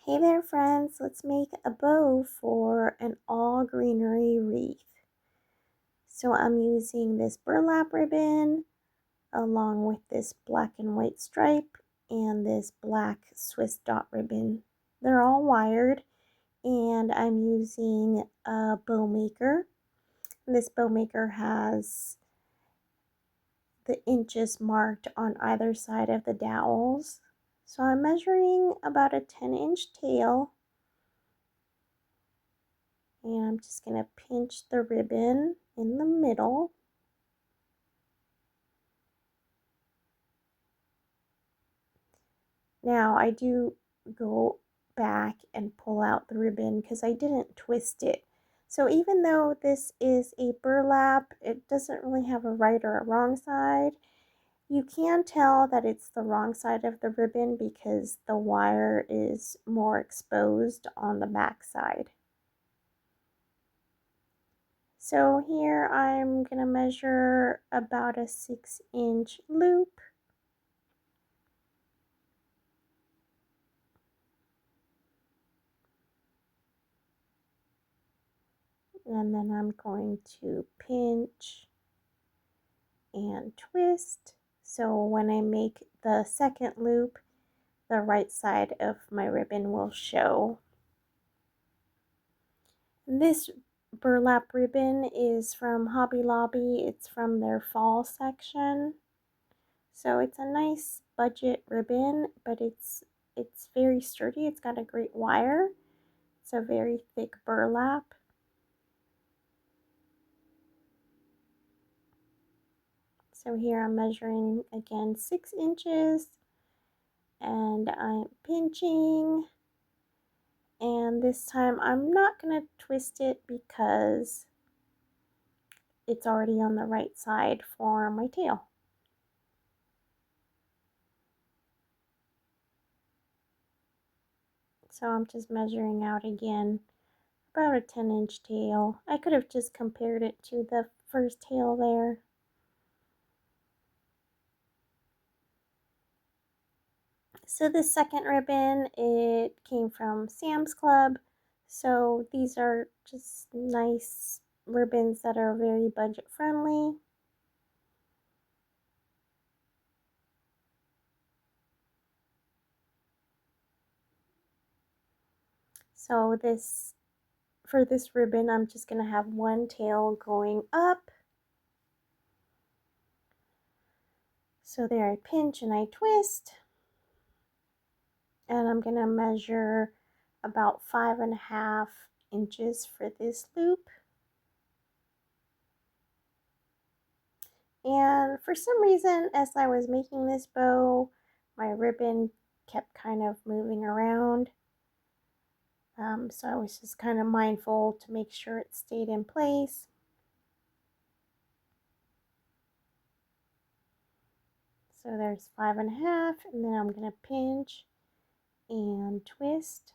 Hey there, friends. Let's make a bow for an all greenery wreath. So I'm using this burlap ribbon along with this black and white stripe and this black Swiss dot ribbon. They're all wired, and I'm using a bow maker. This bow maker has the inches marked on either side of the dowels. So I'm measuring about a 10-inch tail. And I'm just going to pinch the ribbon in the middle. Now I do go back and pull out the ribbon because I didn't twist it. So even though this is a burlap, it doesn't really have a right or a wrong side. You can tell that it's the wrong side of the ribbon because the wire is more exposed on the back side. So here I'm going to measure about a 6-inch loop. And then I'm going to pinch and twist. So when I make the second loop, the right side of my ribbon will show. This burlap ribbon is from Hobby Lobby. It's from their fall section. So it's a nice budget ribbon, but it's very sturdy. It's got a great wire. It's a very thick burlap. So here I'm measuring again 6 inches and I'm pinching, and this time I'm not going to twist it because it's already on the right side for my tail. So I'm just measuring out again about a 10-inch tail. I could have just compared it to the first tail there. So this second ribbon, it came from Sam's Club. So these are just nice ribbons that are very budget friendly. So for this ribbon, I'm just going to have one tail going up. So there I pinch and I twist. And I'm going to measure about 5.5 inches for this loop. And for some reason, as I was making this bow, my ribbon kept kind of moving around. So I was just kind of mindful to make sure it stayed in place. So there's 5.5, and then I'm going to pinch and twist.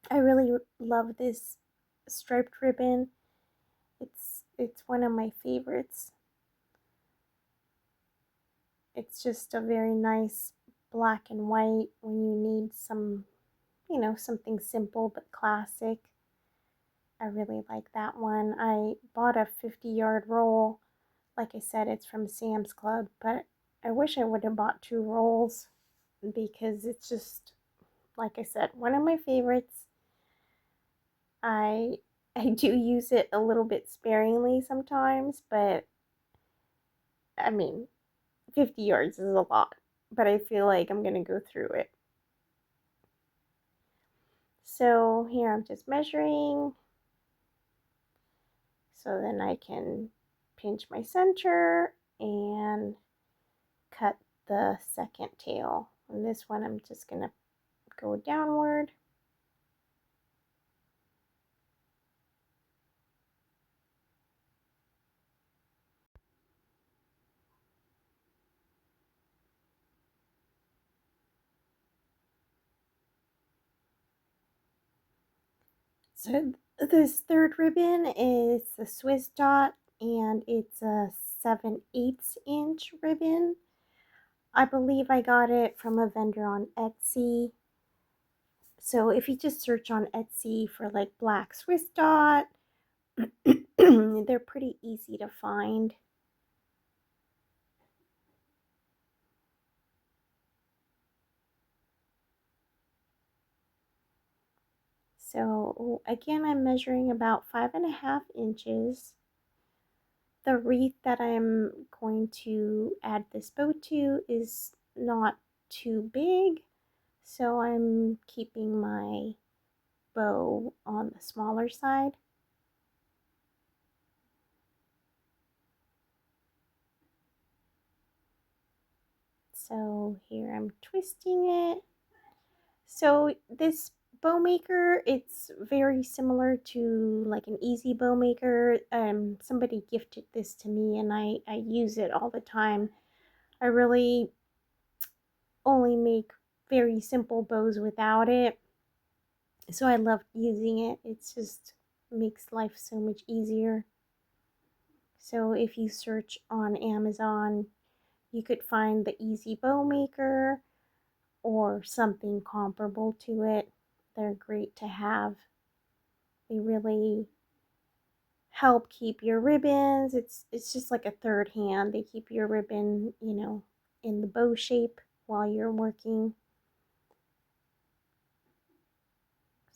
I really love this striped ribbon. It's one of my favorites. It's just a very nice black and white when you need some, something simple but classic. I really like that one. I bought a 50-yard roll. Like I said, it's from Sam's Club, but I wish I would have bought 2 rolls because it's just, like I said, one of my favorites. I I do use it a little bit sparingly sometimes, but I mean, 50 yards is a lot, but I feel like I'm going to go through it. So here I'm just measuring. So then I can pinch my center and cut the second tail. And this one I'm just going to go downward. So this third ribbon is the Swiss dot, and it's a 7/8 inch ribbon. I believe I got it from a vendor on Etsy. So if you just search on Etsy for like black Swiss dot, they're pretty easy to find. So again, I'm measuring about 5.5 inches. The wreath that I'm going to add this bow to is not too big, so I'm keeping my bow on the smaller side. So here I'm twisting it. So this bow maker, it's very similar to like an easy bow maker. Somebody gifted this to me and I use it all the time. I really only make very simple bows without it. So I love using it. It's just makes life so much easier. So if you search on Amazon, you could find the Easy Bow Maker or something comparable to it. They're great to have. They really help keep your ribbons. It's just like a third hand. They keep your ribbon, in the bow shape while you're working.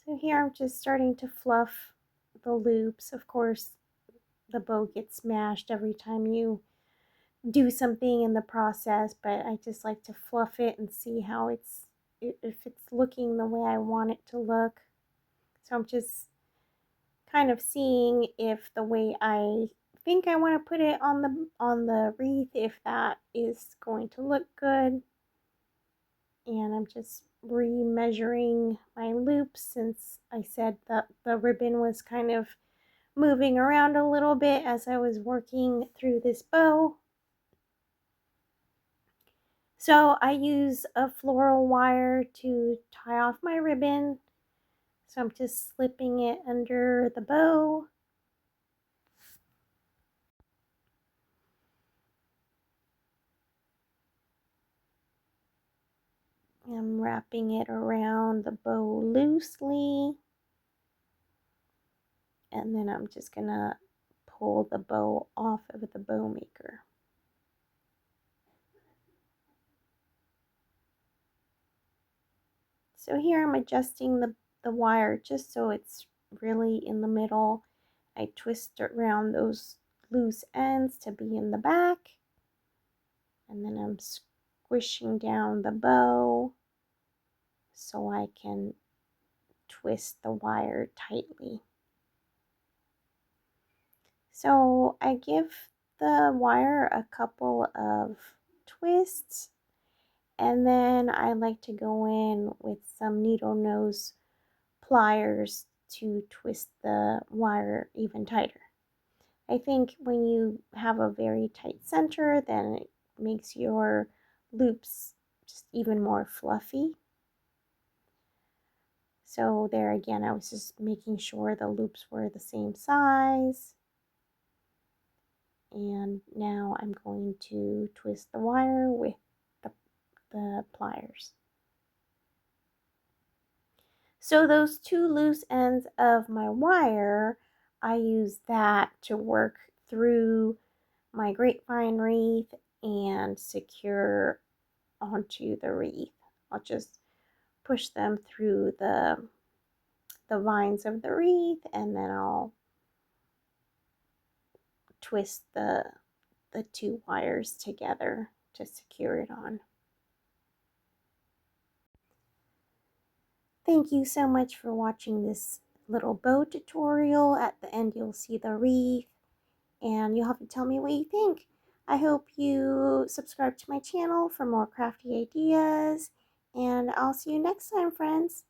So here I'm just starting to fluff the loops. Of course, the bow gets smashed every time you do something in the process, but I just like to fluff it and see how if it's looking the way I want it to look. So I'm just kind of seeing if the way I think I want to put it on the wreath, if that is going to look good. And I'm just remeasuring my loops since I said that the ribbon was kind of moving around a little bit as I was working through this bow. So I use a floral wire to tie off my ribbon. So I'm just slipping it under the bow. I'm wrapping it around the bow loosely. And then I'm just gonna pull the bow off of the bow maker. So here I'm adjusting the wire just so it's really in the middle. I twist around those loose ends to be in the back. And then I'm squishing down the bow so I can twist the wire tightly. So I give the wire a couple of twists, and then I like to go in with some needle nose pliers to twist the wire even tighter. I think when you have a very tight center, then it makes your loops just even more fluffy. So there again, I was just making sure the loops were the same size. And now I'm going to twist the wire with the pliers. So those two loose ends of my wire, I use that to work through my grapevine wreath and secure onto the wreath. I'll just push them through the vines of the wreath, and then I'll twist the two wires together to secure it on. Thank you so much for watching this little bow tutorial. At the end you'll see the wreath and you'll have to tell me what you think. I hope you subscribe to my channel for more crafty ideas, and I'll see you next time, friends.